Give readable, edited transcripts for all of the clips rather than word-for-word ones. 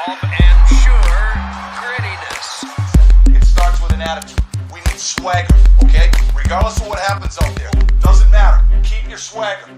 Calm and sure grittiness. It starts with an attitude. We need swagger, okay? Regardless of what happens out there. Doesn't matter. Keep your swagger.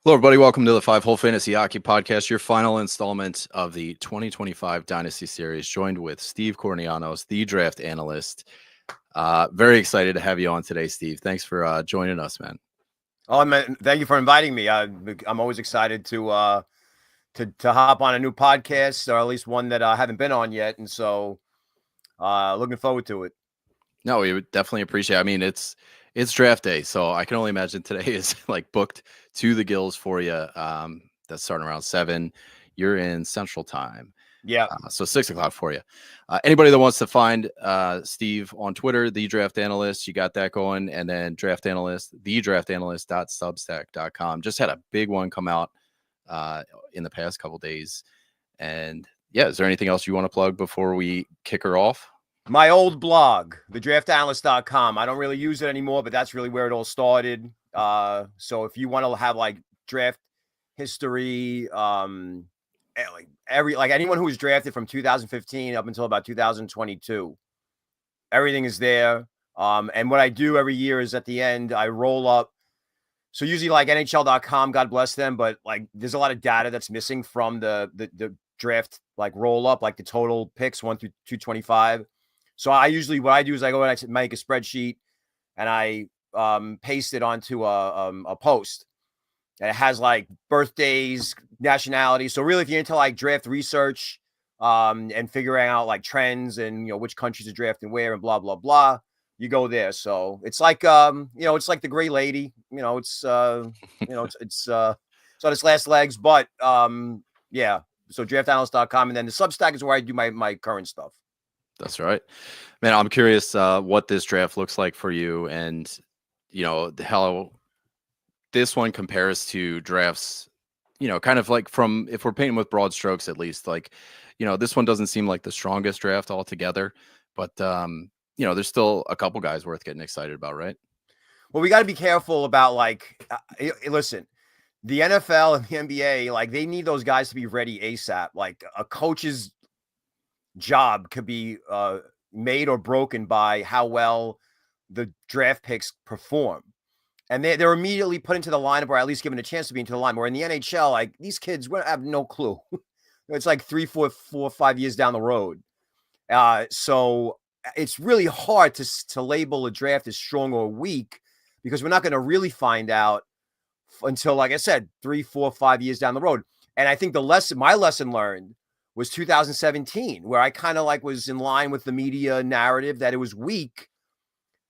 Hello, everybody. Welcome to the Five Hole Fantasy Hockey Podcast, your final installment of the 2025 Dynasty Series, joined with Steve Kournianos, the draft analyst. Very excited to have you on today, Steve. Thanks for joining us, man. Oh, man, thank you for inviting me. I'm always excited to hop on a new podcast, or at least one that I haven't been on yet, and so looking forward to it. No, we would definitely appreciate it. I mean, it's draft day, so I can only imagine today is like booked to the gills for you. That's starting around 7. You're in Central Time. Yeah. So 6 o'clock for you. Anybody that wants to find Steve on Twitter, the draft analyst, you got that going. And then draft analyst, thedraftanalyst.substack.com. Just had a big one come out in the past couple days. And yeah, is there anything else you want to plug before we kick her off? My old blog, thedraftanalyst.com. I don't really use it anymore, but that's really where it all started. So if you want to have like draft history, like anyone who was drafted from 2015 up until about 2022, everything is there. And what I do every year is at the end, I roll up. So usually like NHL.com, God bless them, but like there's a lot of data that's missing from the draft, like roll up, like the total picks 1 through 225. So what I do is I go and I make a spreadsheet and I paste it onto a post. And it has like birthdays, nationalities. So really, if you're into like draft research and figuring out like trends and, which countries are drafting where and blah, blah, blah, you go there. So it's like, it's like the gray lady, it's on its last legs, but yeah. So draftanalyst.com. And then the Substack is where I do my current stuff. That's right, man. I'm curious what this draft looks like for you, and how this one compares to drafts. Kind of like from, if we're painting with broad strokes, at least, like, this one doesn't seem like the strongest draft altogether, but there's still a couple guys worth getting excited about, right? Well, we got to be careful about listen, the NFL and the NBA, like they need those guys to be ready ASAP. Like a coach's job could be made or broken by how well the draft picks perform, and they're immediately put into the lineup, or at least given a chance to be into the lineup. Or in the NHL, like these kids have no clue. It's like 3, 4, 5 years down the road. So it's really hard to label a draft as strong or weak, because we're not going to really find out until, like I said, 3, 4, 5 years down the road. And I think my lesson learned was 2017, where I kind of like was in line with the media narrative that it was weak.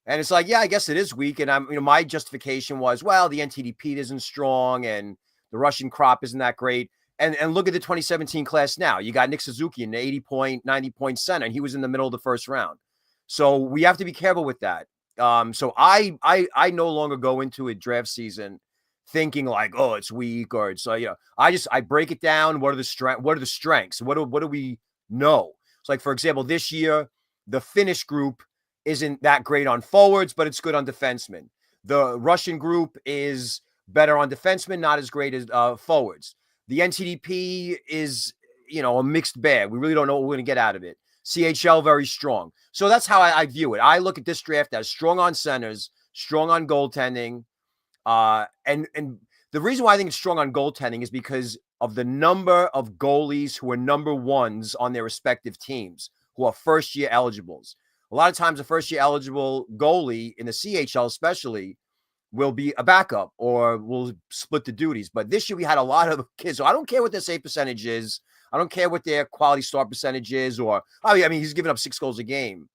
And it's like, yeah, I guess it is weak. And my justification was, well, the NTDP isn't strong and the Russian crop isn't that great. And look at the 2017 class now. You got Nick Suzuki, an 80-point, 90-point center, and he was in the middle of the first round. So we have to be careful with that. So I no longer go into a draft season thinking like, oh, it's weak, or it's I break it down. What are the strengths? What do we know? So like, for example, this year, the Finnish group isn't that great on forwards, but it's good on defensemen. The Russian group is better on defensemen, not as great as forwards. The NTDP is, a mixed bag. We really don't know what we're going to get out of it. CHL, very strong. So that's how I view it. I look at this draft as strong on centers, strong on goaltending. And the reason why I think it's strong on goaltending is because of the number of goalies who are number ones on their respective teams, who are first-year eligibles. A lot of times a first-year eligible goalie in the CHL especially will be a backup or will split the duties. But this year we had a lot of kids. So I don't care what their save percentage is. I don't care what their quality start percentage is, he's giving up 6 goals a game.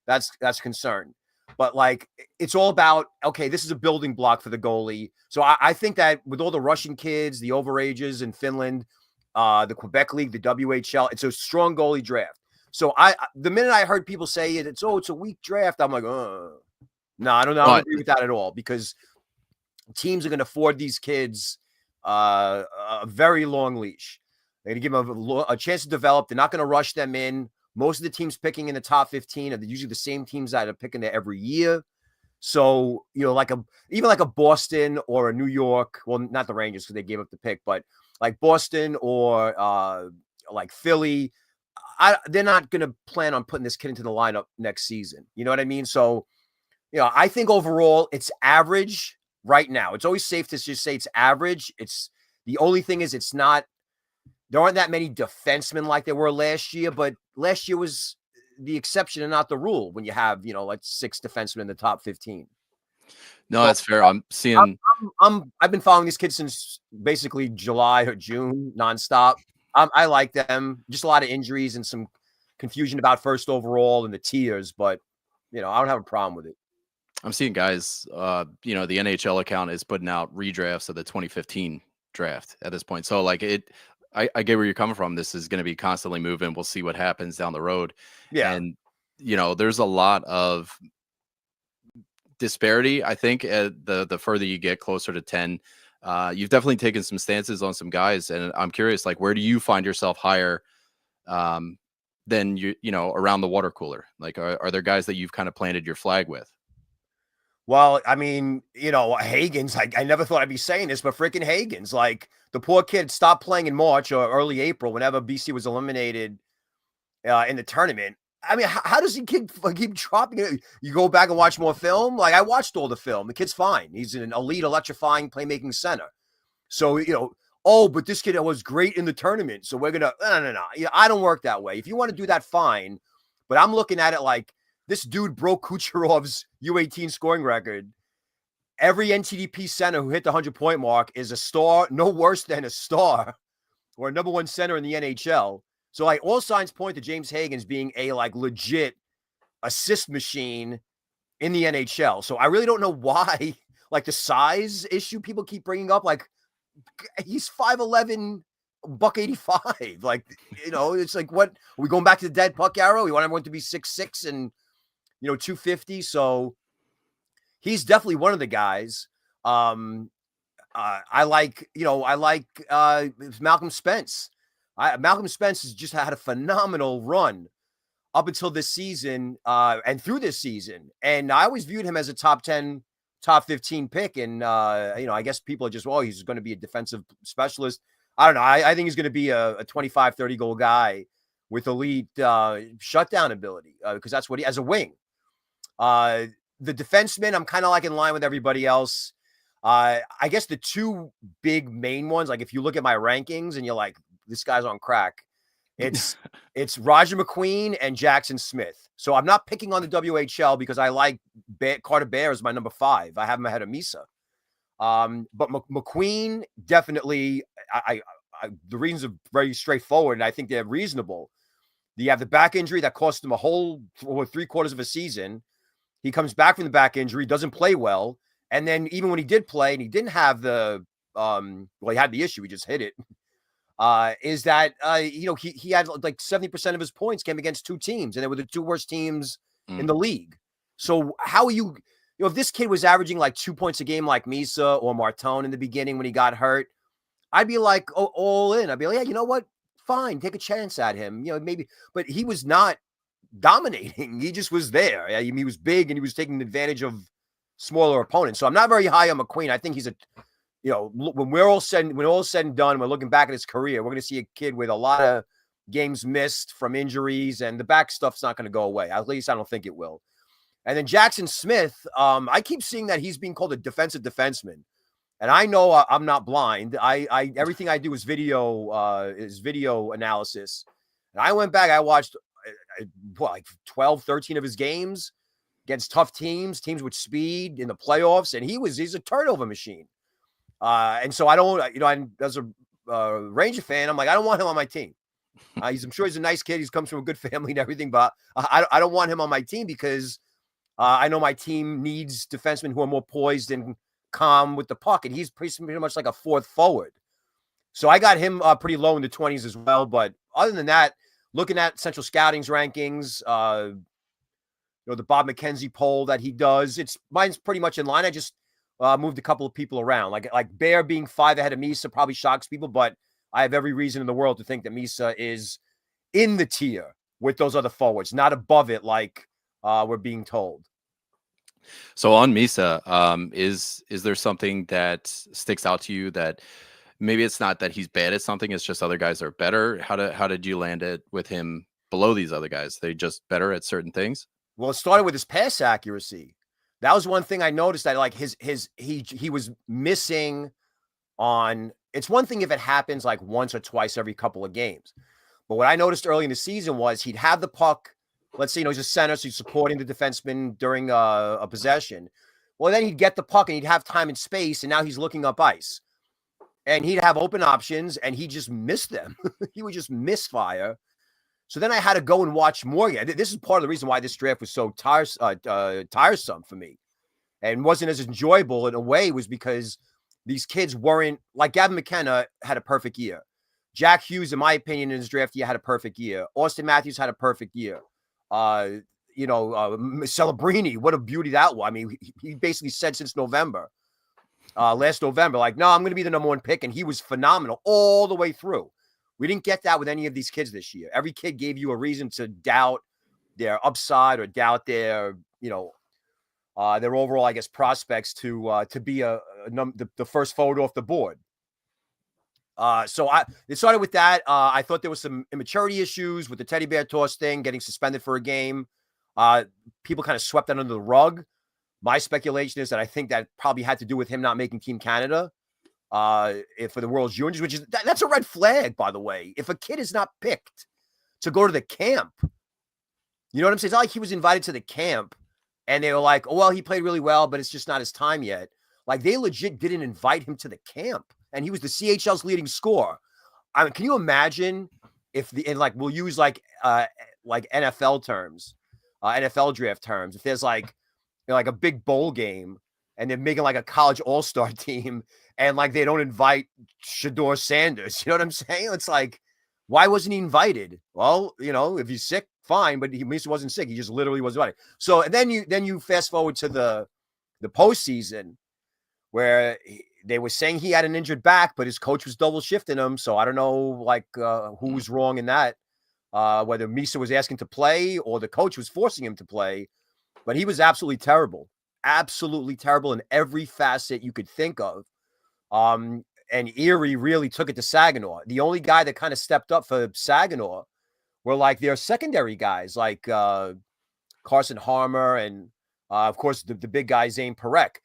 That's concern. But like, it's all about, okay, this is a building block for the goalie. So I think that with all the Russian kids, the overages in Finland, the Quebec League, the WHL, it's a strong goalie draft. So the minute I heard people say it's a weak draft, I'm like, No, I don't agree with that at all, because teams are going to afford these kids a very long leash. They're going to give them a chance to develop. They're not going to rush them in. Most of the teams picking in the top 15 are usually the same teams that are picking there every year. So, even like a Boston or a New York, well, not the Rangers because they gave up the pick, but like Boston or like Philly, they're not going to plan on putting this kid into the lineup next season. You know what I mean? So, I think overall it's average right now. It's always safe to just say it's average. It's the only thing is there aren't that many defensemen like there were last year, but last year was the exception and not the rule when you have, like 6 defensemen in the top 15. No, that's fair. I'm seeing. I've been following these kids since basically July or June nonstop. I like them. Just a lot of injuries and some confusion about first overall and the tiers, but I don't have a problem with it. I'm seeing guys. The NHL account is putting out redrafts of the 2015 draft at this point. So like I get where you're coming from. This is going to be constantly moving. We'll see what happens down the road. Yeah. And, there's a lot of disparity, I think, the further you get closer to 10. You've definitely taken some stances on some guys. And I'm curious, like, where do you find yourself higher than around the water cooler? Like, are there guys that you've kind of planted your flag with? Well, I mean, Hagen's, I never thought I'd be saying this, but freaking Hagen's, like, the poor kid stopped playing in March or early April whenever BC was eliminated in the tournament. I mean, how does he keep dropping it? You go back and watch more film? Like, I watched all the film. The kid's fine. He's an elite, electrifying, playmaking center. So, but this kid was great in the tournament, so we're going to – no. I don't work that way. If you want to do that, fine. But I'm looking at it like this dude broke Kucherov's U18 scoring record. Every NTDP center who hit the 100-point mark is a star, no worse than a star or a number one center in the NHL. So, like, all signs point to James Hagen's being a, like, legit assist machine in the NHL. So I really don't know why, like, the size issue people keep bringing up. Like, he's 5'11", $185. Like, it's like, what? Are we going back to the dead puck arrow? We want everyone to be 6'6" and, 250. So he's definitely one of the guys. I like Malcolm Spence. Malcolm Spence has just had a phenomenal run up until this season and through this season. And I always viewed him as a top 10, top 15 pick. And, I guess people are just, he's going to be a defensive specialist. I don't know. I think he's going to be a 25, 30 goal guy with elite shutdown ability because that's what he as a wing. The defenseman, I'm kind of like in line with everybody else. I guess the two big main ones, like if you look at my rankings and you're like, this guy's on crack, it's Roger McQueen and Jackson Smith. So I'm not picking on the WHL because I like Carter Bear as my number 5. I have him ahead of Misa. But McQueen definitely, the reasons are very straightforward, and I think they're reasonable. You have the back injury that cost him a whole 3/4 of a season. He comes back from the back injury, doesn't play well. And then even when he did play and he didn't have the, he had the issue, he just hit it, is that, he had like 70% of his points came against 2 teams, and they were the 2 worst teams in the league. So how are you, if this kid was averaging like 2 points a game like Misa or Martone in the beginning when he got hurt, I'd be like, all in. I'd be like, yeah, you know what? Fine, take a chance at him. Maybe, but he was not dominating. He just was there. He was big and he was taking advantage of smaller opponents. So I'm not very high on McQueen. I think he's when all said and done, we're looking back at his career, we're going to see a kid with a lot of games missed from injuries, and the back stuff's not going to go away. At least I don't think it will. And then Jackson Smith, I keep seeing that he's being called a defensive defenseman. And I know I'm not blind. I everything I do is video analysis. And I went back, I watched like 12, 13 of his games against tough teams with speed in the playoffs, and he's a turnover machine. And so I don't, as a Ranger fan, I'm like, I don't want him on my team. I'm sure he's a nice kid. He comes from a good family and everything, but I don't want him on my team because I know my team needs defensemen who are more poised and calm with the puck, and he's pretty much like a 4th forward. So I got him pretty low in the 20s as well. But other than that, looking at Central Scouting's rankings, the Bob McKenzie poll that he does. Mine's pretty much in line. I just moved a couple of people around. Like Bear being 5 ahead of Misa probably shocks people, but I have every reason in the world to think that Misa is in the tier with those other forwards, not above it like we're being told. So on Misa, is there something that sticks out to you that maybe it's not that he's bad at something, it's just other guys are better? How did you land it with him below these other guys? They just better at certain things? Well, it started with his pass accuracy. That was one thing I noticed, that like he was missing on. It's one thing if it happens like once or twice every couple of games. But what I noticed early in the season was he'd have the puck. Let's say, he's a center, so he's supporting the defenseman during a possession. Well, then he'd get the puck and he'd have time and space, and now he's looking up ice. And he'd have open options, and he just missed them. He would just misfire. So then I had to go and watch more. This is part of the reason why this draft was so tiresome for me and wasn't as enjoyable in a way, was because these kids weren't, like Gavin McKenna had a perfect year. Jack Hughes, in my opinion, in his draft year had a perfect year. Austin Matthews had a perfect year. Celebrini, what a beauty that was. I mean, he basically said since November, last November, like, no, I'm going to be the number 1 pick. And he was phenomenal all the way through. We didn't get that with any of these kids this year. Every kid gave you a reason to doubt their upside or doubt their overall, I guess, prospects to be the first forward off the board. So it started with that. I thought there was some immaturity issues with the teddy bear toss thing, getting suspended for a game. People kind of swept that under the rug. My speculation is that I think that probably had to do with him not making Team Canada for the World Juniors, which is that's a red flag, by the way. If a kid is not picked to go to the camp, you know what I'm saying? It's not like he was invited to the camp and they were like, oh, well, he played really well, but it's just not his time yet. Like, they legit didn't invite him to the camp. And he was the CHL's leading scorer. I mean, can you imagine if we'll use like NFL terms, NFL draft terms. If there's like a big bowl game and they're making like a college all-star team and like they don't invite Shedeur Sanders, you know what I'm saying? It's like, why wasn't he invited? Well, if he's sick, fine, but he wasn't sick. He just literally wasn't invited. So and then you fast forward to the postseason, where they were saying he had an injured back, but his coach was double shifting him. So I don't know, who was wrong in that, whether Misa was asking to play or the coach was forcing him to play. But he was absolutely terrible in every facet you could think of. And Erie really took it to Saginaw. The only guy that kind of stepped up for Saginaw were like their secondary guys, like Carson Harmer and, of course, the big guy, Zane Parekh.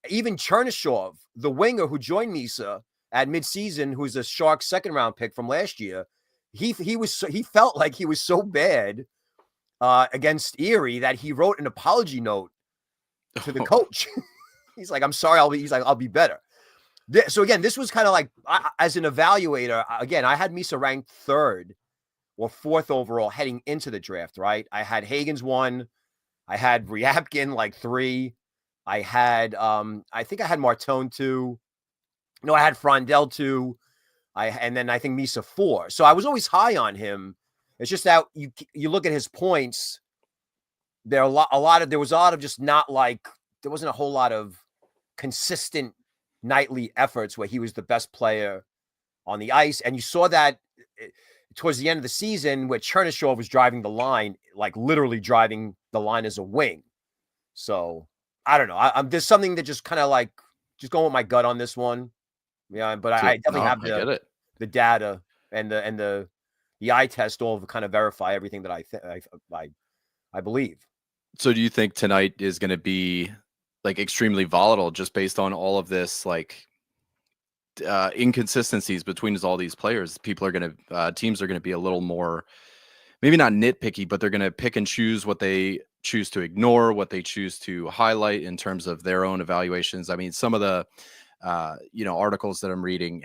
Even Chernyshov, the winger who joined Misa at midseason, who's a Sharks second-round pick from last year, he felt like he was so bad against Erie that he wrote an apology note to the coach. He's like, I'm sorry, I'll be better. So again, this was kind of like, as an evaluator, again, I had Misa ranked 3rd or 4th overall heading into the draft, right? I had Hagens 1. I had Ryabkin 3. I had, I think I had Martone 2. No, I had Frondell 2. And then I think Misa 4. So I was always high on him. It's just that you look at his points. There was a lot of just not like, there wasn't a whole lot of consistent nightly efforts where he was the best player on the ice. And you saw that towards the end of the season where Chernyshov was driving the line, like literally driving the line as a wing. So I don't know. There's something that just kind of like, just going with my gut on this one. Yeah, but I definitely have the data and the eye test all to kind of verify everything that I believe. So do you think tonight is going to be like extremely volatile just based on all of this, like inconsistencies between all these players? Teams are going to be a little more, maybe not nitpicky, but they're going to pick and choose what they choose to ignore, what they choose to highlight in terms of their own evaluations. I mean, some of the, articles that I'm reading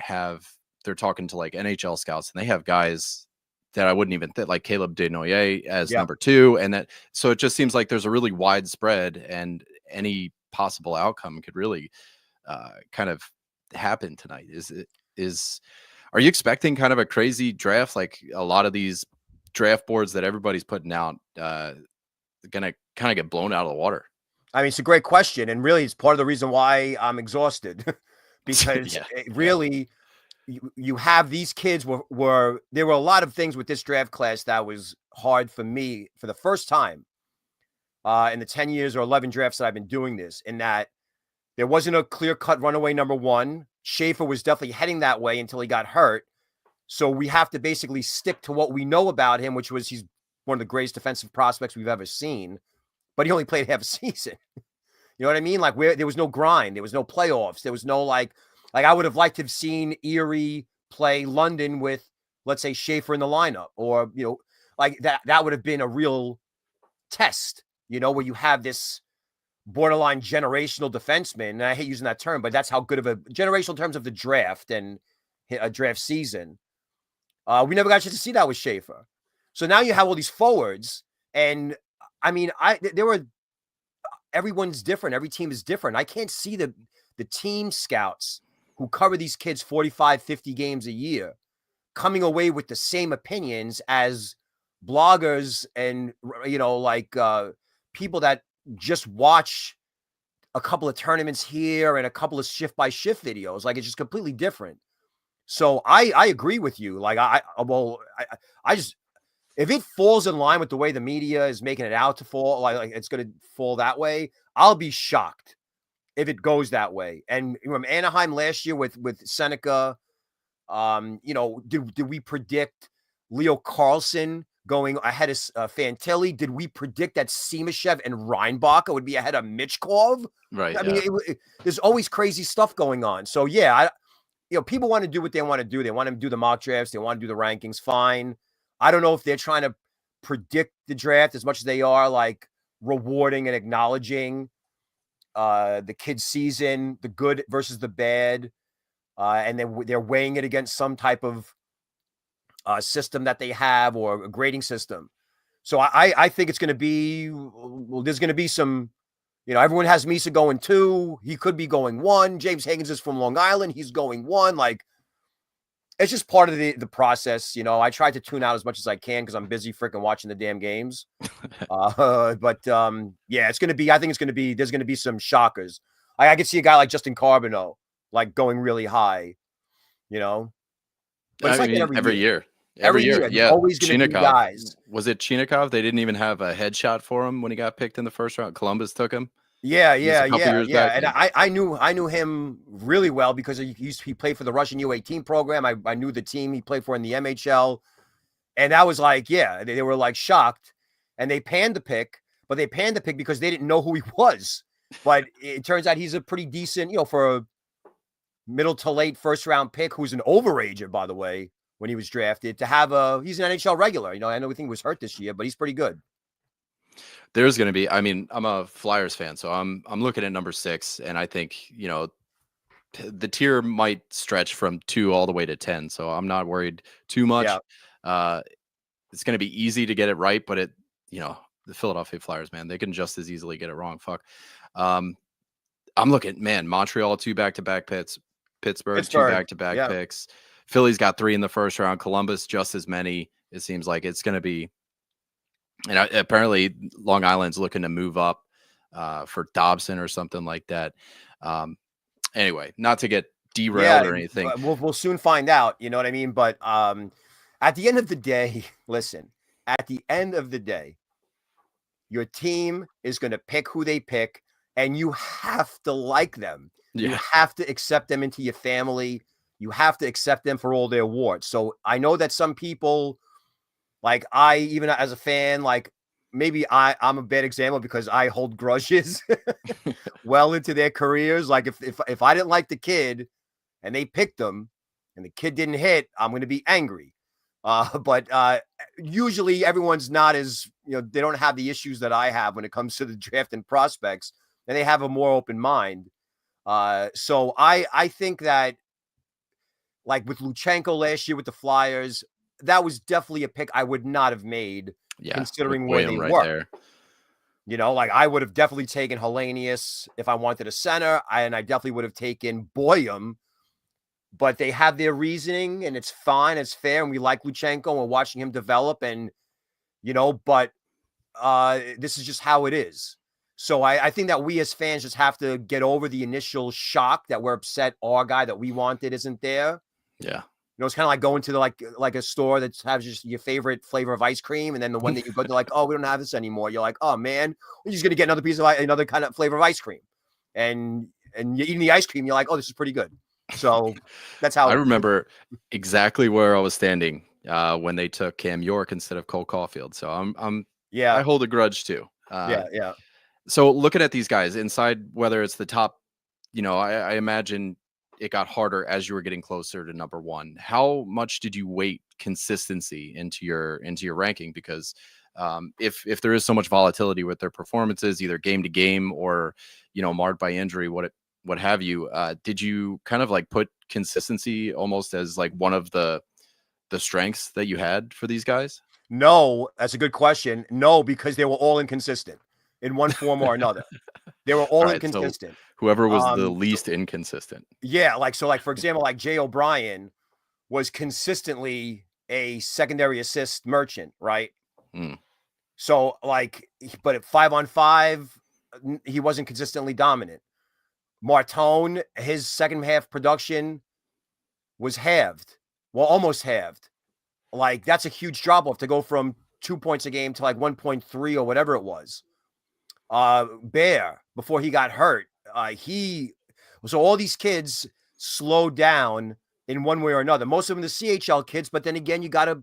they're talking to like NHL scouts, and they have guys that I wouldn't even think, like Caleb Desnoyers as number 2. And so it just seems like there's a really wide spread, and any possible outcome could really kind of happen tonight. Are you expecting kind of a crazy draft? Like a lot of these draft boards that everybody's putting out, going to kind of get blown out of the water? I mean, it's a great question. And really, it's part of the reason why I'm exhausted because really, you have these kids were there were a lot of things with this draft class that was hard for me for the first time in the 10 years or 11 drafts that I've been doing this, in that there wasn't a clear-cut runaway number one. Schaefer was definitely heading that way until he got hurt. So we have to basically stick to what we know about him, which was he's one of the greatest defensive prospects we've ever seen, but he only played half a season. You know what I mean? Like, there was no grind. There was no playoffs. There was no like I would have liked to have seen Erie play London with, let's say, Schaefer in the lineup, or, you know, like that would have been a real test, you know, where you have this borderline generational defenseman. And I hate using that term, but that's how good of a generational in terms of the draft and a draft season. We never got a chance to see that with Schaefer. So now you have all these forwards, and I mean, everyone's different. Every team is different. I can't see the team scouts who cover these kids 45, 50 games a year coming away with the same opinions as bloggers and, you know, like people that just watch a couple of tournaments here and a couple of shift by shift videos. Like, it's just completely different. So I agree with you. Like, I just, if it falls in line with the way the media is making it out to fall, like it's going to fall that way, I'll be shocked if it goes that way. And from Anaheim last year with Seneca, you know, did we predict Leo Carlson going ahead of Fantilli? Did we predict that Simashev and Reinbacher would be ahead of Michkov? Right. I mean, there's always crazy stuff going on. So yeah, you know, people want to do what they want to do. They want to do the mock drafts. They want to do the rankings. Fine. I don't know if they're trying to predict the draft as much as they are like rewarding and acknowledging the kid's season, the good versus the bad. And then they're weighing it against some type of system that they have, or a grading system. So I think it's going to be, well, there's going to be some, you know, everyone has Misa going 2. He could be going 1. James Higgins is from Long Island. He's going 1. Like, it's just part of the process. You know, I try to tune out as much as I can because I'm busy freaking watching the damn games. But yeah, it's going to be, I think it's going to be, there's going to be some shockers. I could see a guy like Justin Carbonneau, like, going really high, you know, but it's every year. Every year. Yeah. Always going to be guys. Was it Chinikov? They didn't even have a headshot for him when he got picked in the first round. Columbus took him. Yeah. And I knew him really well because he played for the Russian U18 program. I knew the team he played for in the MHL. And I was like, yeah, they were like shocked, and they panned the pick, but they panned the pick because they didn't know who he was. But it turns out he's a pretty decent, you know, for a middle to late first round pick, who's an overager, by the way, when he was drafted, to have he's an NHL regular. You know, I know he was hurt this year, but he's pretty good. There's going to be, I mean, I'm a Flyers fan, so I'm looking at number 6, and I think, you know, the tier might stretch from 2 all the way to 10. So I'm not worried too much. Yeah. It's going to be easy to get it right, but you know, the Philadelphia Flyers, man, they can just as easily get it wrong. Fuck. I'm looking, man, Montreal 2 back-to-back picks, Pittsburgh 2 back-to-back picks. Philly's got 3 in the first round. Columbus just as many. It seems like it's going to be. And apparently Long Island's looking to move up for Dobson or something like that. Anyway, not to get derailed or anything. We'll soon find out. You know what I mean? But at the end of the day, listen, at the end of the day, your team is going to pick who they pick, and you have to like them. Yeah. You have to accept them into your family. You have to accept them for all their warts. So I know that some people, like, I, even as a fan, like, maybe I'm a bad example because I hold grudges well into their careers. Like, if I didn't like the kid and they picked him and the kid didn't hit, I'm going to be angry. But usually everyone's not as, you know, they don't have the issues that I have when it comes to the draft and prospects, and they have a more open mind. So I think that, like with Luchenko last year with the Flyers, that was definitely a pick I would not have made, considering where they were. There. You know, like, I would have definitely taken Hellenius if I wanted a center, and I definitely would have taken Boyum. But they have their reasoning, and it's fine, it's fair, and we like Luchenko and we're watching him develop, and, you know, but this is just how it is. So I think that we as fans just have to get over the initial shock that we're upset our guy that we wanted isn't there. Yeah. You know, it's kind of like going to like a store that has just your favorite flavor of ice cream, and then the one that you go to, like, oh, we don't have this anymore. You're like, oh man, we're just gonna get another piece of another kind of flavor of ice cream, and you're eating the ice cream. You're like, oh, this is pretty good. So that's how I remember exactly where I was standing when they took Cam York instead of Cole Caulfield. So I hold a grudge too. Yeah. So looking at these guys inside, whether it's the top, I imagine it got harder as you were getting closer to number one. How much did you weight consistency into your ranking? Because if there is so much volatility with their performances, either game to game or marred by injury, what have you, did you kind of like put consistency almost as like one of the strengths that you had for these guys? No, that's a good question. No, because they were all inconsistent in one form or another. They were all inconsistent. So whoever was the least inconsistent. Yeah, for example, like Jay O'Brien was consistently a secondary assist merchant, right? So but at 5-on-5, he wasn't consistently dominant. Martone, his second half production was halved. Well, almost halved. Like, that's a huge drop off to go from 2 points a game to like 1.3 or whatever it was. Bear, before he got hurt, so all these kids slowed down in one way or another. Most of them the CHL kids, but then again, you got to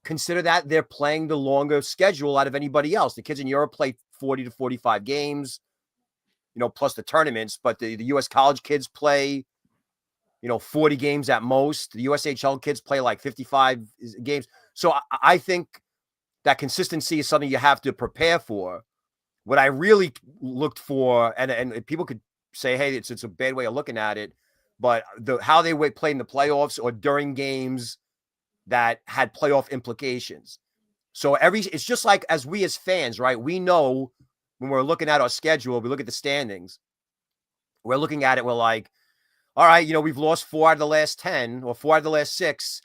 consider that they're playing the longer schedule out of anybody else. The kids in Europe play 40 to 45 games, plus the tournaments, but the US college kids play 40 games at most. The USHL kids play like 55 games. So I think that consistency is something you have to prepare for. What I really looked for, and people could say, hey, it's a bad way of looking at it, but how they played in the playoffs or during games that had playoff implications. So it's just like as we as fans, right? We know when we're looking at our schedule, we look at the standings, we're looking at it, we're like, all right, we've lost 4 out of the last 10 or 4 out of the last 6.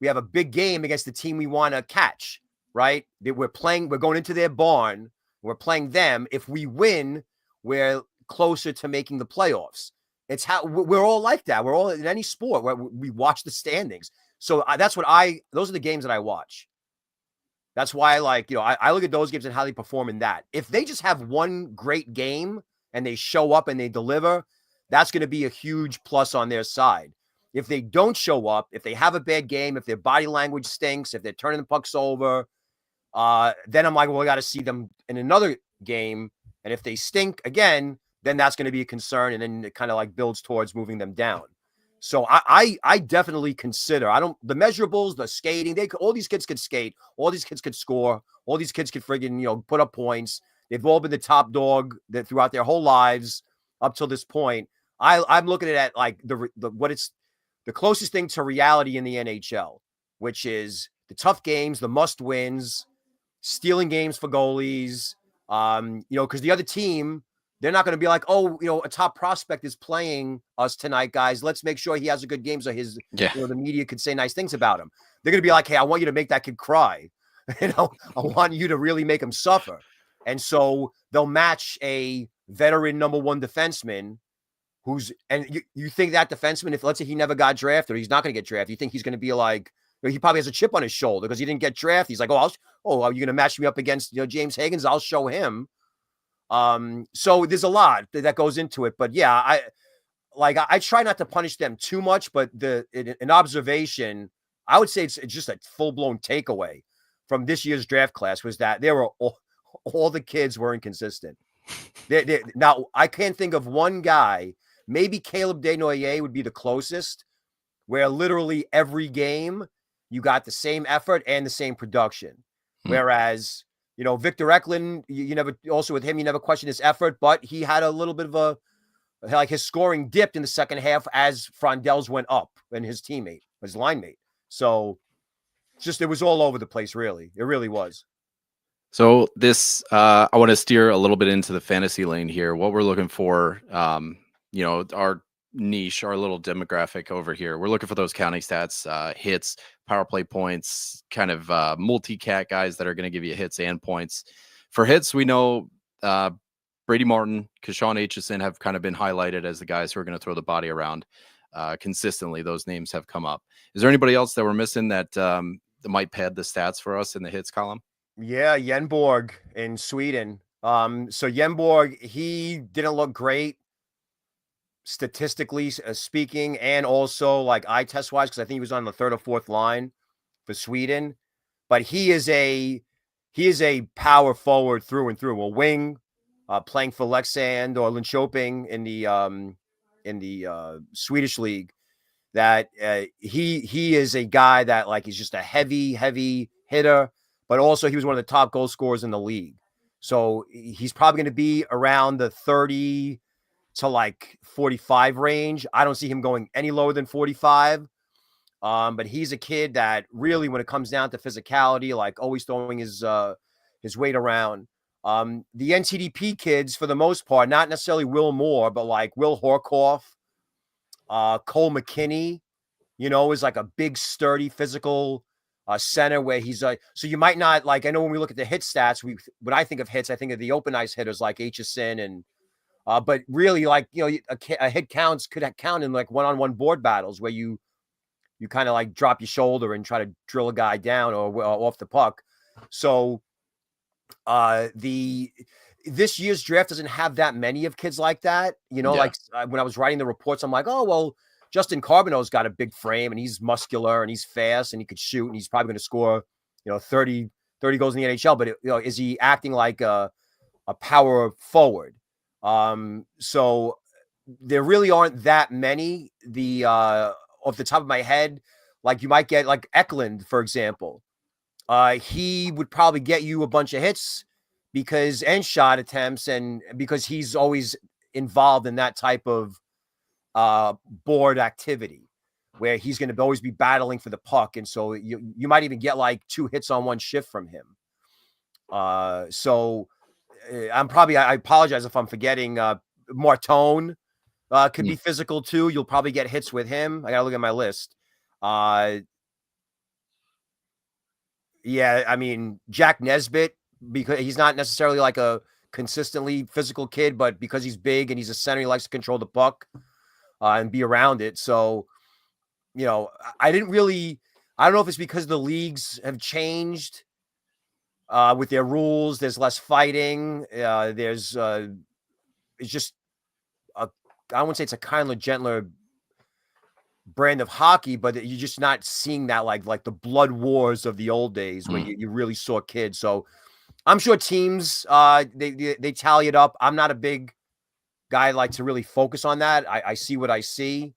We have a big game against the team we want to catch, right? We're going into their barn. We're playing them. If we win, we're closer to making the playoffs. It's how we're all like that. We're all in any sport where we watch the standings. So those are the games that I watch. That's why I look at those games and how they perform in that. If they just have one great game and they show up and they deliver, that's going to be a huge plus on their side. If they don't show up, if they have a bad game, if their body language stinks, if they're turning the pucks over, then I'm like, well, we got to see them in another game. And if they stink again, then that's going to be a concern. And then it kind of like builds towards moving them down. So I definitely consider, the measurables, the skating, all these kids could skate, all these kids could score, all these kids could friggin', put up points. They've all been the top dog throughout their whole lives up till this point. I'm looking at like the closest thing to reality in the NHL, which is the tough games, the must wins, stealing games for goalies. Because the other team, they're not going to be like, oh, a top prospect is playing us tonight, guys. Let's make sure he has a good game so the media could say nice things about him. They're going to be like, hey, I want you to make that kid cry. I want you to really make him suffer. And so they'll match a veteran number 1 defenseman you think that defenseman, if let's say he never got drafted or he's not going to get drafted, you think he's going to be like, he probably has a chip on his shoulder because he didn't get drafted. He's like, are you going to match me up against James Higgins? I'll show him. So there's a lot that goes into it, but yeah, I try not to punish them too much, but an observation, I would say it's just a full-blown takeaway from this year's draft class was that there were all the kids were inconsistent. Now I can't think of one guy. Maybe Caleb Desnoyers would be the closest, where literally every game you got the same effort and the same production. Whereas, Victor Eklund, you never question his effort, but he had a little bit of his scoring dipped in the second half as Frondel's went up and his line mate. So it was all over the place, really. It really was. So this, I want to steer a little bit into the fantasy lane here. What we're looking for, our niche, our little demographic over here. We're looking for those counting stats, hits, power play points, kind of multi-cat guys that are going to give you hits and points For hits, we know Brady Martin, Keshawn Aitchison have kind of been highlighted as the guys who are going to throw the body around consistently. Those names have come up. Is there anybody else that we're missing that might pad the stats for us in the hits column? Yeah, Jenborg in Sweden. So Jenborg, he didn't look great statistically speaking, and also like eye test wise, because I think he was on the third or fourth line for Sweden. But he is a power forward through and through, a wing, playing for Leksand or Linköping in the Swedish league. That he is a guy that like he's just a heavy hitter, but also he was one of the top goal scorers in the league. So he's probably going to be around the 30 to like 45 range. I don't see him going any lower than 45. But he's a kid that really, when it comes down to physicality, like always throwing his weight around. The NTDP kids, for the most part, not necessarily Will Moore, but like Will Horkoff, Cole McKinney, is like a big, sturdy, physical center where he's like, so you might not like, I know when we look at the hit stats, when I think of hits, I think of the open ice hitters like Aitchison and, but really like, a hit could count in like one-on-one board battles where you kind of like drop your shoulder and try to drill a guy down or off the puck. So this year's draft doesn't have that many of kids like that. Like when I was writing the reports, I'm like, oh, well, Justin Carbonneau's got a big frame and he's muscular and he's fast and he could shoot and he's probably going to score, 30 goals in the NHL. But, is he acting like a power forward? So there really aren't that many. Off the top of my head, like you might get like Eklund, for example. He would probably get you a bunch of hits and shot attempts, and because he's always involved in that type of board activity where he's going to always be battling for the puck. And so you might even get like 2 hits on one shift from him. So I apologize if I'm forgetting Martone. Could be physical too. You'll probably get hits with him. I gotta look at my list. Yeah, I mean Jack Nesbitt, because he's not necessarily like a consistently physical kid, but because he's big and he's a center, he likes to control the puck and be around it. So, I don't know if it's because the leagues have changed with their rules. There's less fighting. It's just I wouldn't say it's a kinder, gentler brand of hockey, but you're just not seeing that like the blood wars of the old days where you really saw kids. So I'm sure teams they tally it up. I'm not a big guy like to really focus on that. I see what I see.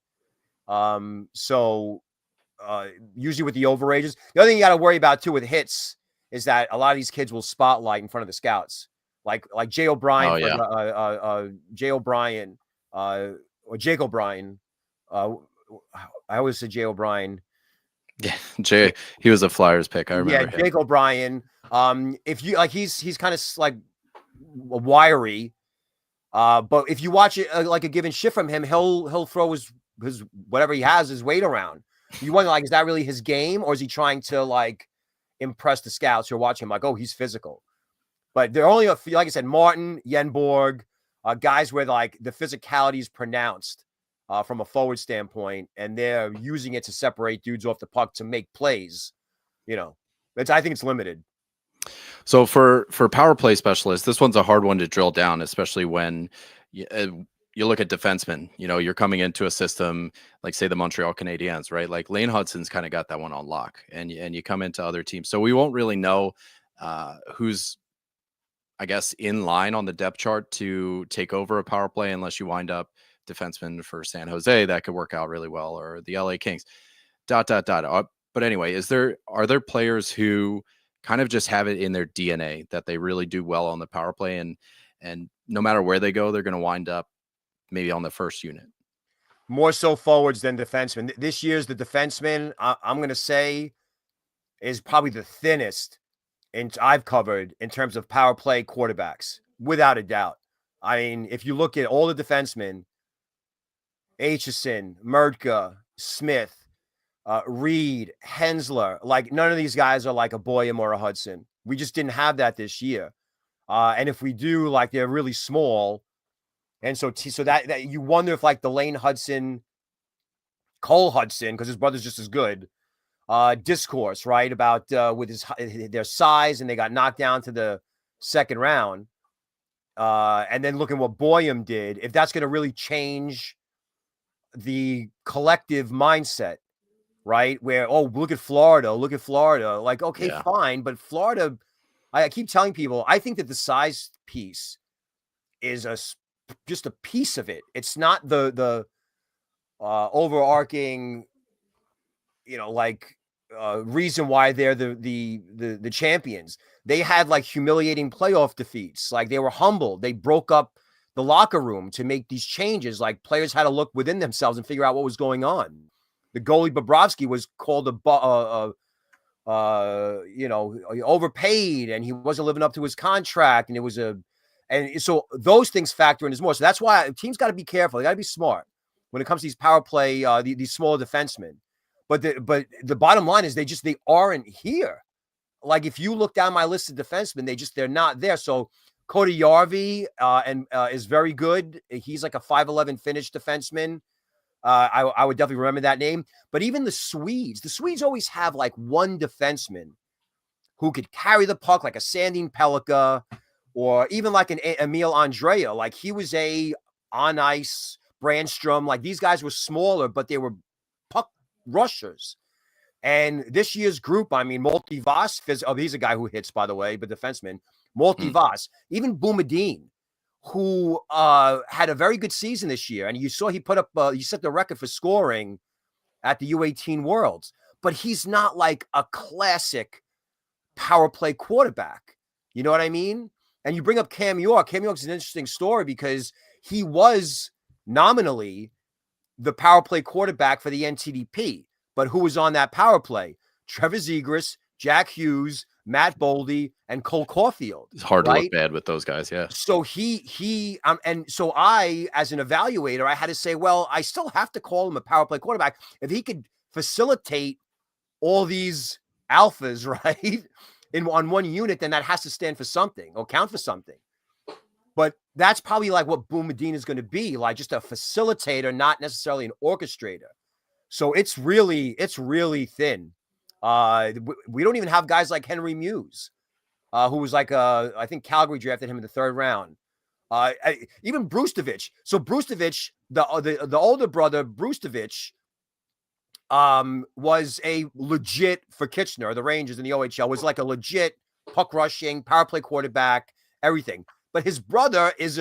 So usually with the overages, the other thing you got to worry about too with hits is that a lot of these kids will spotlight in front of the scouts, like Jay O'Brien, Jay O'Brien. Or Jake O'Brien. I always say Jay O'Brien. Yeah, Jay. He was a Flyers pick. I remember. Yeah, Jake O'Brien. If you like, he's kind of like wiry. But if you watch it like a given shift from him, he'll throw his whatever he has his weight around. You wonder like, is that really his game, or is he trying to like impress the scouts who are watching him? Like, oh, he's physical. But there are only a few, like I said, Martin, Jenborg. Guys where like the physicality is pronounced from a forward standpoint, and they're using it to separate dudes off the puck to make plays. I think it's limited. So for power play specialists, this one's a hard one to drill down, especially when you look at defensemen. You're coming into a system like, say, the Montreal Canadiens, right? Like Lane Hudson's kind of got that one on lock, and you come into other teams, so we won't really know who's, I guess, in line on the depth chart to take over a power play unless you wind up defenseman for San Jose that could work out really well, or the LA Kings. ... But anyway, are there players who kind of just have it in their DNA that they really do well on the power play, and no matter where they go, they're going to wind up maybe on the first unit? More so forwards than defensemen. This year's the defenseman, I'm going to say, is probably the thinnest I've covered in terms of power play quarterbacks, without a doubt. I mean, if you look at all the defensemen, Aitchison, Murtka, Smith, Reed, Hensler, like none of these guys are like a Boyum or a Hudson. We just didn't have that this year. And if we do, like, they're really small. And so that you wonder if, like, the Lane Hudson, Cole Hudson, because his brother's just as good, discourse, right, about with their size, and they got knocked down to the second round. And then looking what Boyum did, if that's going to really change the collective mindset, right? Where, oh, look at Florida. Like, okay, fine. But Florida, I keep telling people, I think that the size piece is just a piece of it. It's not the overarching, like reason why they're the champions. They had like humiliating playoff defeats. Like, they were humbled. They broke up the locker room to make these changes. Like, players had to look within themselves and figure out what was going on. The goalie Bobrovsky was called overpaid, and he wasn't living up to his contract. And so those things factor in as more. So that's why teams got to be careful. They got to be smart when it comes to these power play, these smaller defensemen. But the bottom line is they aren't here. Like, if you look down my list of defensemen, they're not there. So Kournianos is very good. He's like a 5'11" Finnish defenseman. I would definitely remember that name. But even the Swedes always have like one defenseman who could carry the puck, like a Sandin Pellikka, or even like an Emil Andrea. Like, he was a on ice Brandstrom. Like, these guys were smaller, but they were puck rushers. And this year's group, I mean, Multivas, he's a guy who hits, by the way, but defenseman. Multivas, even Boumediene, who had a very good season this year. And you saw he put up, he set the record for scoring at the U18 Worlds. But he's not like a classic power play quarterback. You know what I mean? And you bring up Cam York. Cam York's an interesting story because he was nominally the power play quarterback for the NTDP. But who was on that power play? Trevor Zegras, Jack Hughes, Matt Boldy, and Cole Caulfield. It's hard to look bad with those guys, yeah. So and so I, as an evaluator, I had to say, well, I still have to call him a power play quarterback if he could facilitate all these alphas, right, on one unit. Then that has to stand for something or count for something. But that's probably like what Boumediene is going to be, like just a facilitator, not necessarily an orchestrator. So it's really thin. We don't even have guys like Henry Muse, who was like I think Calgary drafted him in the third round. Even Brustovich. So Brustovich, the older brother, Brustovich, was a legit, for Kitchener, the Rangers in the OHL, was like a legit puck rushing, power play quarterback, everything. But his brother is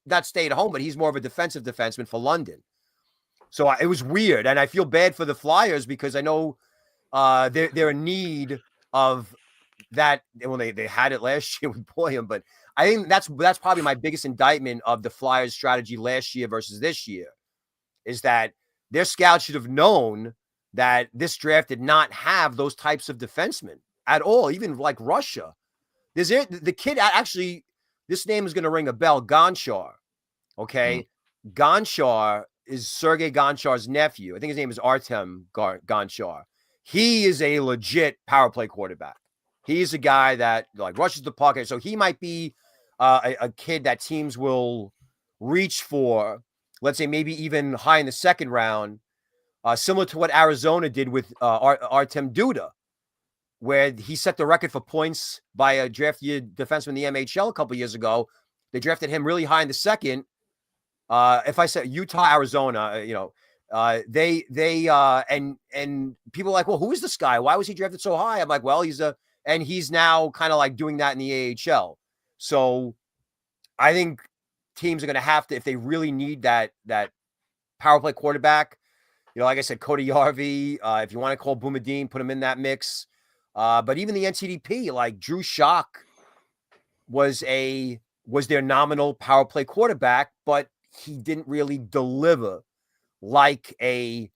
not stay at home, but he's more of a defensive defenseman for London. So it was weird, and I feel bad for the Flyers because I know they're in need of that. Well, they had it last year with Boyum, but I think that's probably my biggest indictment of the Flyers' strategy last year versus this year, is that their scouts should have known that this draft did not have those types of defensemen at all, even like Russia. The kid, actually, this name is going to ring a bell, Gonchar, okay? Gonchar is Sergei Gonchar's nephew. I think his name is Artem Gonchar. He is a legit power play quarterback. He's a guy that like rushes the puck. So he might be a kid that teams will reach for, let's say maybe even high in the second round, similar to what Arizona did with Artem Duda, where he set the record for points by a drafted defenseman in the MHL a couple years ago. They drafted him really high in the second. If I said Utah, Arizona, and people are like, well, who is this guy? Why was he drafted so high? I'm like, well, he's now kind of like doing that in the AHL. So I think teams are going to have to, if they really need that power play quarterback, like I said, Kournianos, if you want to call Boumediene, put him in that mix. But even the NTDP, like Drew Schock was their nominal power play quarterback, but he didn't really deliver like a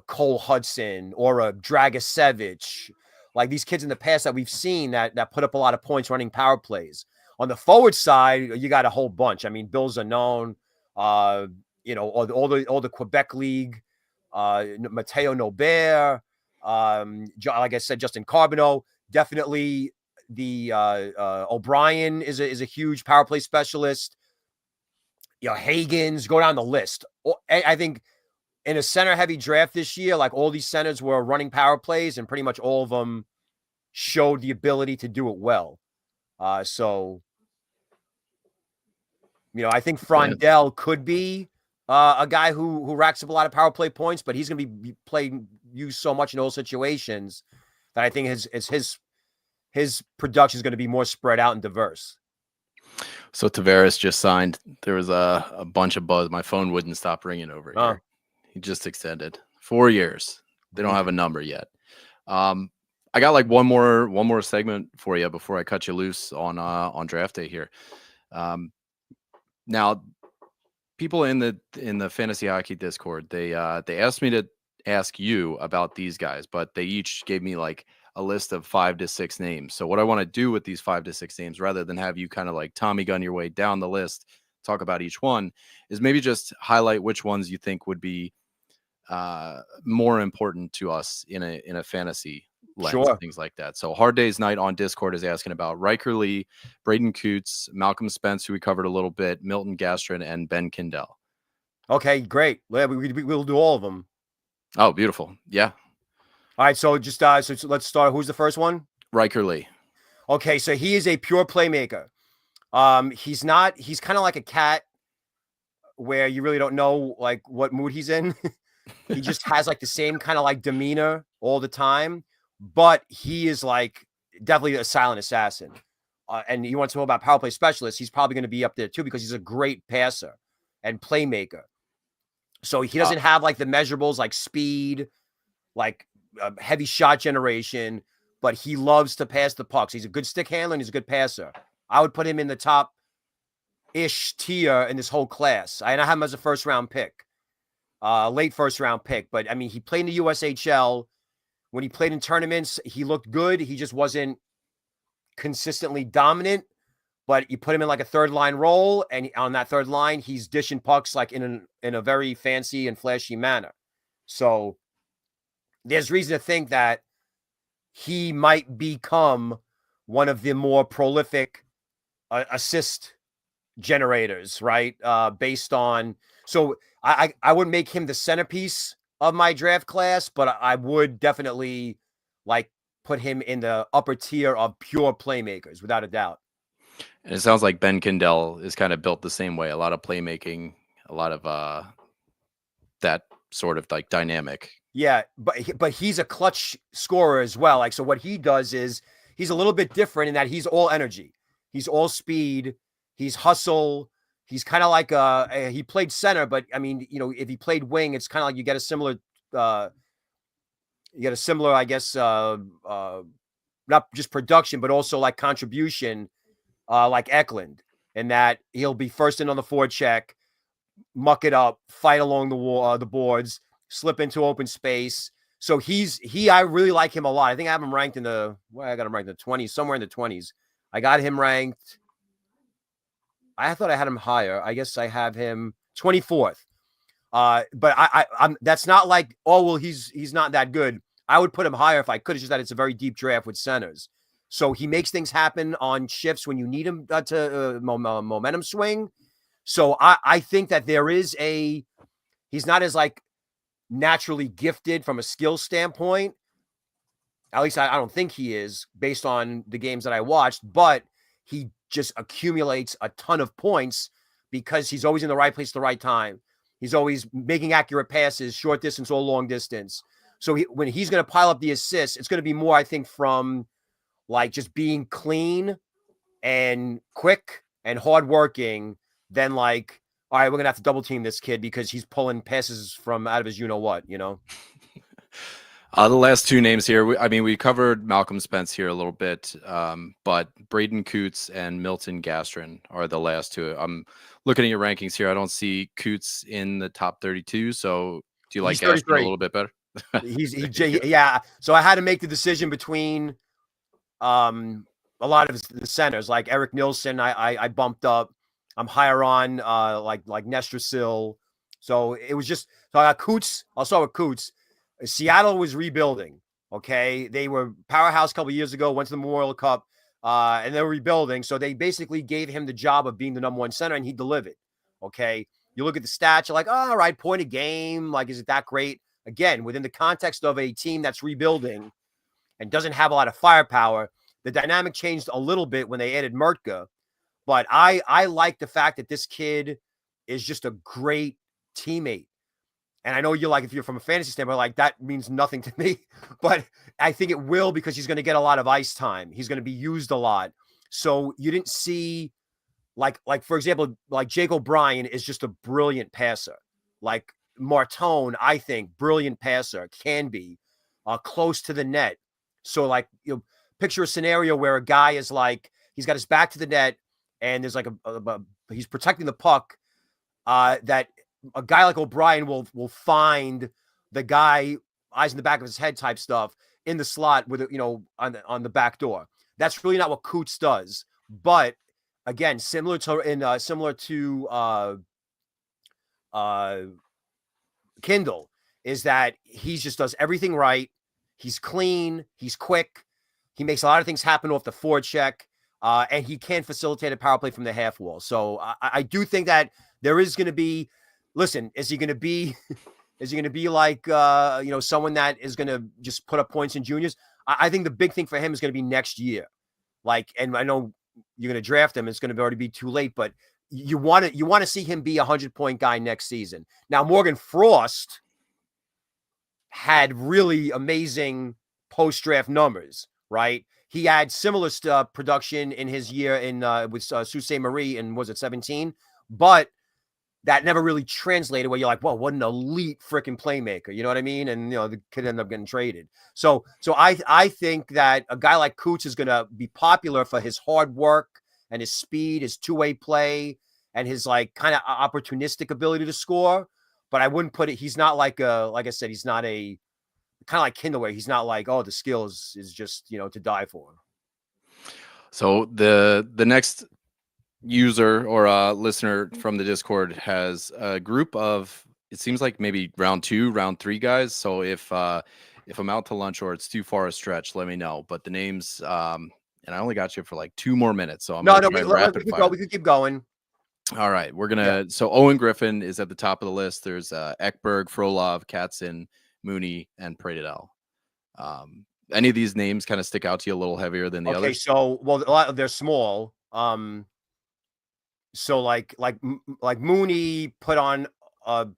Cole Hudson or a Dragicevic, like these kids in the past that we've seen that put up a lot of points running power plays. On the forward side, you got a whole bunch. I mean, Bill Zanon, all the Quebec League, Matteo Nobert, like I said, Justin Carbonneau, definitely O'Brien is a huge power play specialist. Hagens, go down the list. I think in a center heavy draft this year, like all these centers were running power plays, and pretty much all of them showed the ability to do it well. So I think Frondell could be a guy who racks up a lot of power play points, but he's going to be used so much in all situations that I think his production is going to be more spread out and diverse. So Tavares just signed. There was a bunch of buzz. My phone wouldn't stop ringing over here. He just extended 4 years. They don't have a number yet. I got like one more segment for you before I cut you loose on draft day here. Now, people in the fantasy hockey Discord, they asked me to ask you about these guys, but they each gave me like a list of 5 to 6 names. So what I want to do with these 5 to 6 names, rather than have you kind of like Tommy gun your way down the list, talk about each one, is maybe just highlight which ones you think would be more important to us in a fantasy lens, sure. Things like that. So Hard Day's Night on Discord is asking about Riker Lee, Braden Coots, Malcolm Spence, who we covered a little bit, Milton Gastrin, and Ben Kindell. Okay, great. We'll do all of them. Oh, beautiful. Yeah. All right, so just so let's start. Who's the first one? Riker Lee. Okay, so he is a pure playmaker. He's kind of like a cat where you really don't know like what mood he's in. He just has like the same kind of like demeanor all the time, but he is like definitely a silent assassin. And you want to know about power play specialists, he's probably going to be up there too because he's a great passer and playmaker. So he doesn't have like the measurables like speed, like heavy shot generation, but he loves to pass the pucks. He's a good stick handler and he's a good passer. I would put him in the top-ish tier in this whole class. I have him as a first-round pick, late first-round pick. But, I mean, he played in the USHL. When he played in tournaments, he looked good. He just wasn't consistently dominant. But you put him in like a third-line role, and on that third line, he's dishing pucks like in a very fancy and flashy manner. So there's reason to think that he might become one of the more prolific assist generators, right? Based on, so I wouldn't make him the centerpiece of my draft class, but I would definitely like put him in the upper tier of pure playmakers, without a doubt. And it sounds like Ben Kindell is kind of built the same way. A lot of playmaking, a lot of that sort of like dynamic. Yeah, but he's a clutch scorer as well. Like, so what he does is he's a little bit different in that he's all energy. He's all speed. He's hustle. He's kind of like he played center, but I mean, if he played wing, it's kind of like you get a similar, I guess, not just production, but also like contribution, like Eklund, in that he'll be first in on the forecheck, muck it up, fight along the boards, slip into open space. So I really like him a lot. I think I have him ranked I got him ranked in the 20s, somewhere in the 20s. I got him ranked. I thought I had him higher. I guess I have him 24th. But I'm that's not like, oh, well, he's not that good. I would put him higher if I could. It's just that it's a very deep draft with centers. So he makes things happen on shifts when you need him to momentum swing. So I think that he's not as like naturally gifted from a skill standpoint. At least I don't think he is, based on the games that I watched, but he just accumulates a ton of points because he's always in the right place at the right time. He's always making accurate passes, short distance or long distance. So when he's going to pile up the assists, it's going to be more, I think, from like just being clean and quick and hardworking than like, all right, we're going to have to double team this kid because he's pulling passes from out of his you-know-what, The last 2 names here, we covered Malcolm Spence here a little bit, but Braden Coots and Milton Gastrin are the last 2. I'm looking at your rankings here. I don't see Coots in the top 32. So do you like Gastrin a little bit better? Yeah. So I had to make the decision between a lot of the centers, like Eric Nilsson. I bumped up. I'm higher on like Nestor Sill. So it was just, so I got Coots. I'll start with Coots. Seattle was rebuilding. Okay. They were powerhouse a couple of years ago, went to the Memorial Cup. and they're rebuilding. So they basically gave him the job of being the number one center, and he delivered. Okay. You look at the stats, you're like, oh, all right, point a game. Like, is it that great? Again, within the context of a team that's rebuilding and doesn't have a lot of firepower, the dynamic changed a little bit when they added Murtka. But I like the fact that this kid is just a great teammate. And I know you're like, if you're from a fantasy standpoint, like that means nothing to me, but I think it will because he's going to get a lot of ice time. He's going to be used a lot. So you didn't see like for example, like Jake O'Brien is just a brilliant passer. Like Martone, I think, brilliant passer, can be close to the net. So like, you know, picture a scenario where a guy is like, he's got his back to the net and there's like he's protecting the puck, that a guy like O'Brien will find the guy, eyes in the back of his head type stuff in the slot with, you know, on the back door. That's really not what Coots does. But again, similar to Kindle, is that he just does everything right. He's clean. He's quick. He makes a lot of things happen off the forecheck, and he can facilitate a power play from the half wall. So I do think that there is going to be. Listen, is he going to be? Is he going to be like you know, someone that is going to just put up points in juniors? I think the big thing for him is going to be next year. Like, and I know you're going to draft him. It's going to already be too late, but you want to see him be a 100-point guy next season. Now, Morgan Frost had really amazing post-draft numbers, right? He had similar production in his year in with Sault Ste. Marie in, was it 17? But that never really translated where you're like, well, what an elite freaking playmaker. You know what I mean? And, you know, the kid ended up getting traded. So I think that a guy like Coots is going to be popular for his hard work and his speed, his two-way play, and his like kind of opportunistic ability to score. But I wouldn't put it, he's not like I said, he's not a kind of like Kindle where he's not like, oh, the skills is just, you know, to die for. So the next user or listener from the Discord has a group of, it seems like maybe round 2, round 3 guys. So if I'm out to lunch or it's too far a stretch, let me know. But the names, and I only got you for like 2 more minutes, so I'm we could keep going. All right, we're gonna. So Owen Griffin is at the top of the list. There's Ekberg, Frolov, Katzen, Mooney, and Pradell. Any of these names kind of stick out to you a little heavier than the others? Okay, so well, they're small. So like Mooney put on a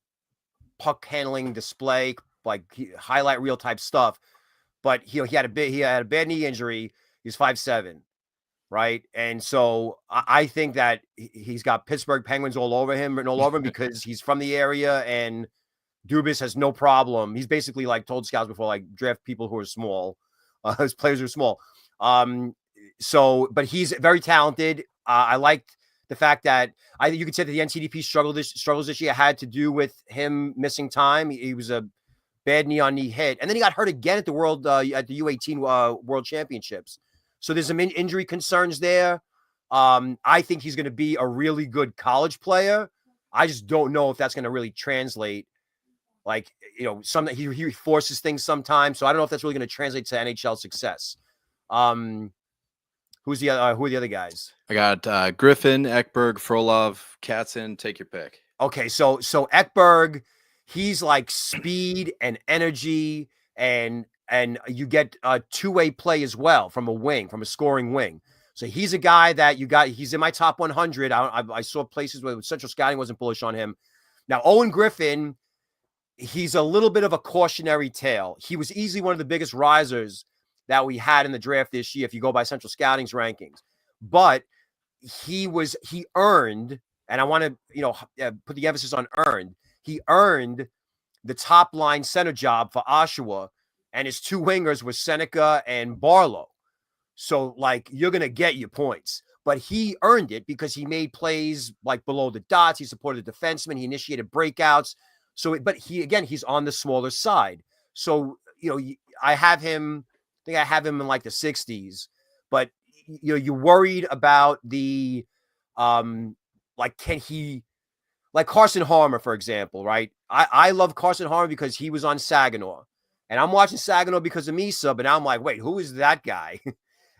puck handling display, like highlight reel type stuff, but he had a bad knee injury. He's 5'7", right? And so I think that he's got Pittsburgh Penguins all over him because he's from the area, and Dubas has no problem. He's basically like told scouts before, like, draft people who are small. His players are small. So, but he's very talented. I liked the fact that you could say that the NTDP struggles this year had to do with him missing time. He was a bad knee on knee hit, and then he got hurt again at the U18 World Championships. So there's some injury concerns there. I think he's going to be a really good college player. I just don't know if that's going to really translate. Like, you know, he forces things sometimes, so I don't know if that's really going to translate to NHL success. Who are the other guys? I got Griffin, Ekberg, Frolov, Katzen. Take your pick. Okay, so Ekberg, he's like speed and energy, and you get a two-way play as well from a scoring wing. So he's a guy that he's in my top 100. I saw places where Central Scouting wasn't bullish on him. Now, Owen Griffin, he's a little bit of a cautionary tale. He was easily one of the biggest risers that we had in the draft this year, if you go by Central Scouting's rankings. But he earned, and I want to, put the emphasis on earned. He earned the top line center job for Oshawa, and his two wingers were Seneca and Barlow. So, like, you're going to get your points. But he earned it because he made plays like below the dots. He supported the defenseman. He initiated breakouts. So, but he's on the smaller side. So, I have him in like the 60s. But, you're worried about the, can he, like Carson Harmer, for example, right? I love Carson Harmer because he was on Saginaw. And I'm watching Saginaw because of Misa, but now I'm like, wait, who is that guy?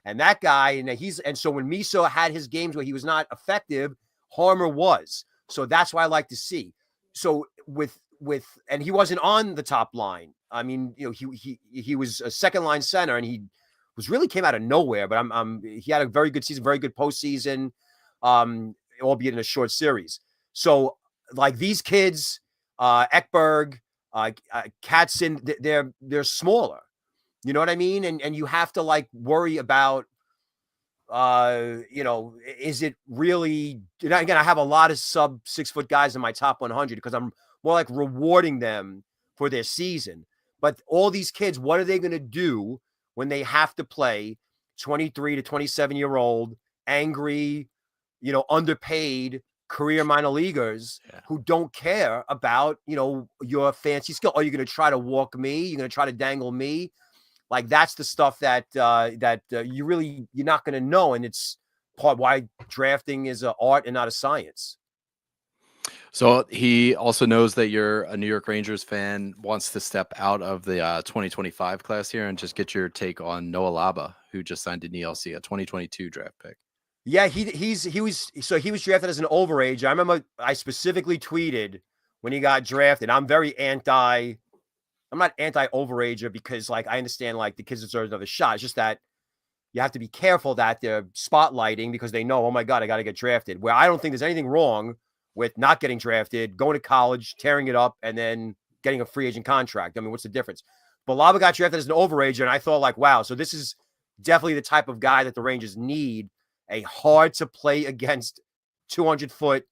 And that guy, and so when Miso had his games where he was not effective, Harmer was. So that's why I like to see. So and he wasn't on the top line. I mean, he was a second line center, and he really came out of nowhere. But he had a very good season, very good postseason, albeit in a short series. So like these kids, Ekberg, Katzen, they're smaller. You know what I mean? And you have to like worry about, is it really, again, I have a lot of sub 6 foot guys in my top 100 because I'm more like rewarding them for their season. But all these kids, what are they going to do when they have to play 23 to 27-year-old, angry, underpaid career minor leaguers who don't care about, your fancy skill? Are you going to try to walk me? You're going to try to dangle me? Like that's the stuff that you're not going to know, and it's part why drafting is an art and not a science. So he also knows that you're a New York Rangers fan, wants to step out of the 2025 class here and just get your take on Noah Laba, who just signed an ELC, a 2022 draft pick. Yeah, he was drafted as an overage. I remember I specifically tweeted when he got drafted. I'm not anti-overager because like I understand like the kids deserve another shot. It's just that you have to be careful that they're spotlighting because they know, oh my God, I got to get drafted. Where I don't think there's anything wrong with not getting drafted, going to college, tearing it up, and then getting a free agent contract. I mean, what's the difference? But Laba got drafted as an overager, and I thought like, wow, so this is definitely the type of guy that the Rangers need, a hard to play against 200-foot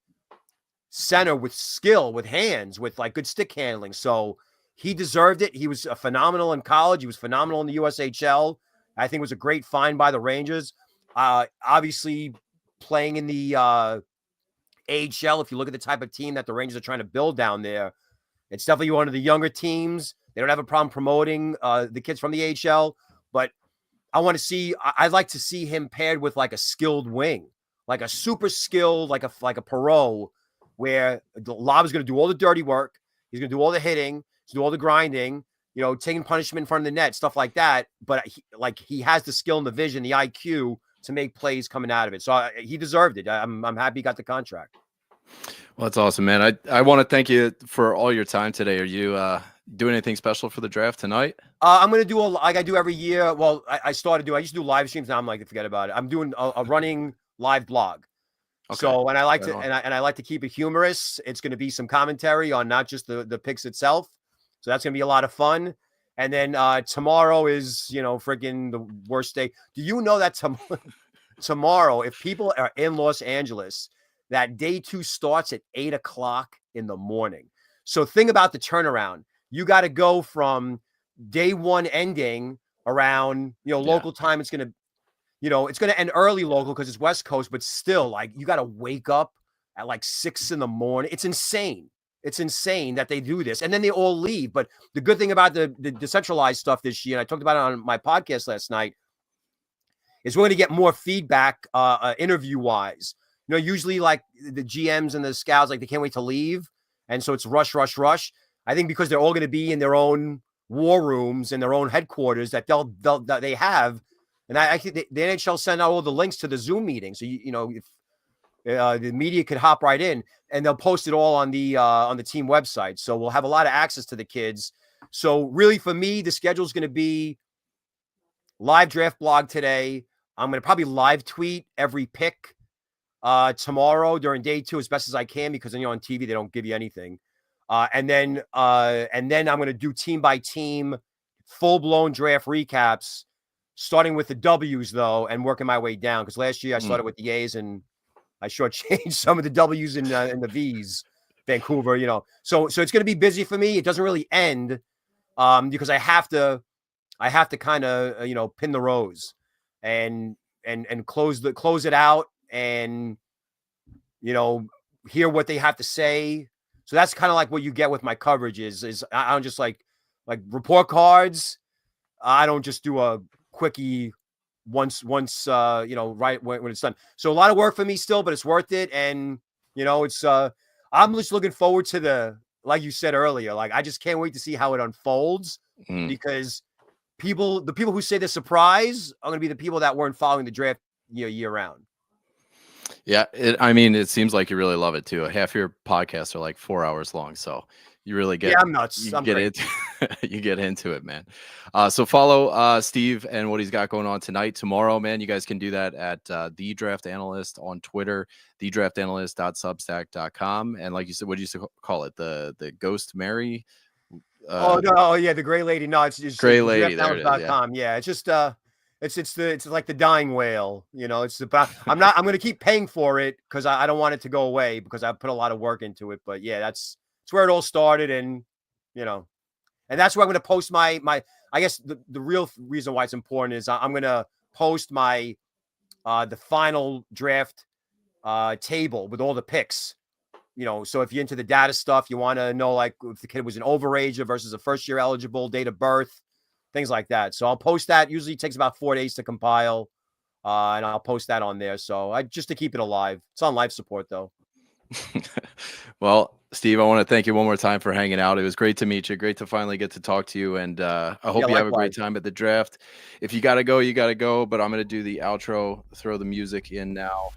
center with skill, with hands, with like good stick handling. So he deserved it. He was phenomenal in college. He was phenomenal in the USHL. I think it was a great find by the Rangers. Obviously, playing in the AHL, if you look at the type of team that the Rangers are trying to build down there, it's definitely one of the younger teams. They don't have a problem promoting the kids from the AHL, but I'd like to see him paired with like a skilled wing, like a super skilled, like a Perot, where Laba's going to do all the dirty work. He's going to do all the hitting. Do all the grinding, taking punishment in front of the net, stuff like that. But he has the skill and the vision, the IQ to make plays coming out of it. So he deserved it. I'm happy he got the contract. Well, that's awesome, man. I want to thank you for all your time today. Are you doing anything special for the draft tonight? I'm going to do like I do every year. Well, I used to do live streams. Now I'm like, forget about it. I'm doing a running live blog. Okay. So, and I like I like to keep it humorous. It's going to be some commentary on not just the picks itself. So that's going to be a lot of fun. And then tomorrow is, freaking the worst day. Do you know that tomorrow, if people are in Los Angeles, that day 2 starts at 8:00 in the morning. So think about the turnaround. You got to go from day 1 ending around, local time. It's going to, it's going to end early local because it's West Coast, but still like you got to wake up at like 6 in the morning. It's insane. It's insane that they do this. And then they all leave. But the good thing about the decentralized stuff this year, and I talked about it on my podcast last night, is we're going to get more feedback interview-wise. Usually like the GMs and the scouts, like they can't wait to leave. And so it's rush. I think because they're all going to be in their own war rooms and their own headquarters that they have. And I think the NHL send out all the links to the Zoom meeting. So, if the media could hop right in, and they'll post it all on the team website. So we'll have a lot of access to the kids. So really for me, the schedule is going to be live draft blog today. I'm going to probably live tweet every pick tomorrow during day 2 as best as I can, because on TV, they don't give you anything. And then I'm going to do team by team, full blown draft recaps, starting with the W's though, and working my way down. Cause last year I started with the A's and I shortchanged some of the W's and the V's, Vancouver, So it's going to be busy for me. It doesn't really end because I have to kind of pin the rows and close it out and hear what they have to say. So that's kind of like what you get with my coverage is I don't just like report cards. I don't just do a quickie once right when it's done. So a lot of work for me still, but it's worth it. And it's I'm just looking forward to like you said earlier, like I just can't wait to see how it unfolds because the people who say they're surprised are going to be the people that weren't following the draft year round. Yeah, it seems like you really love it too. Half your podcasts are like 4 hours long, so you really get. Yeah, I'm nuts. You get into it, man. So follow Steve and what he's got going on tonight, tomorrow, man. You guys can do that at The Draft Analyst on Twitter, thedraftanalyst.substack.com, and like you said, what did you call it? The Ghost Mary. The Gray Lady. No, it's just Gray Lady. Draftanalyst.com. Yeah, it's just it's like the dying whale. It's about. I'm going to keep paying for it because I don't want it to go away because I put a lot of work into it. But yeah, that's where it all started, and and that's where I'm going to post my. I guess the real reason why it's important is I'm going to post my the final draft table with all the picks. So if you're into the data stuff, you want to know like if the kid was an overager versus a first year eligible, date of birth, things like that. So I'll post that. Usually it takes about 4 days to compile, and I'll post that on there. So just to keep it alive. It's on life support though. Well, Steve, I want to thank you one more time for hanging out. It was great to meet you. Great to finally get to talk to you. And I hope you have a great time at the draft. If you got to go, you got to go. But I'm going to do the outro, throw the music in now. If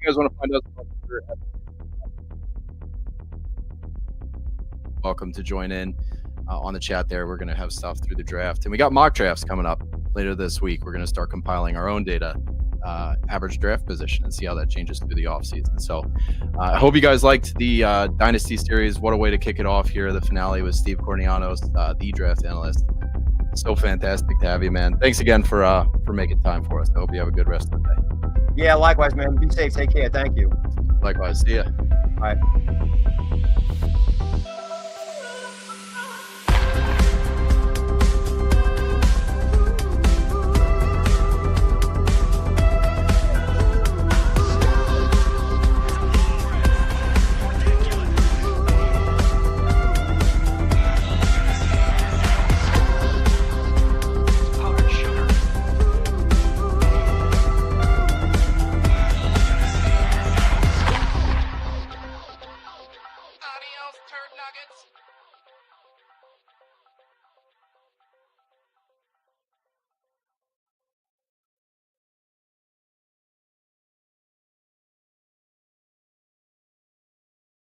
you guys want to find us on Twitter, welcome to join in on the chat there. We're going to have stuff through the draft. And we got mock drafts coming up later this week. We're going to start compiling our own data, average draft position, and see how that changes through the offseason. So I hope you guys liked the Dynasty Series. What a way to kick it off here. The finale with Steve Kournianos, the draft analyst. So fantastic to have you, man. Thanks again for making time for us. I hope you have a good rest of the day. Yeah, likewise, man. Be safe. Take care. Thank you. Likewise. See ya. All right. Turd nuggets.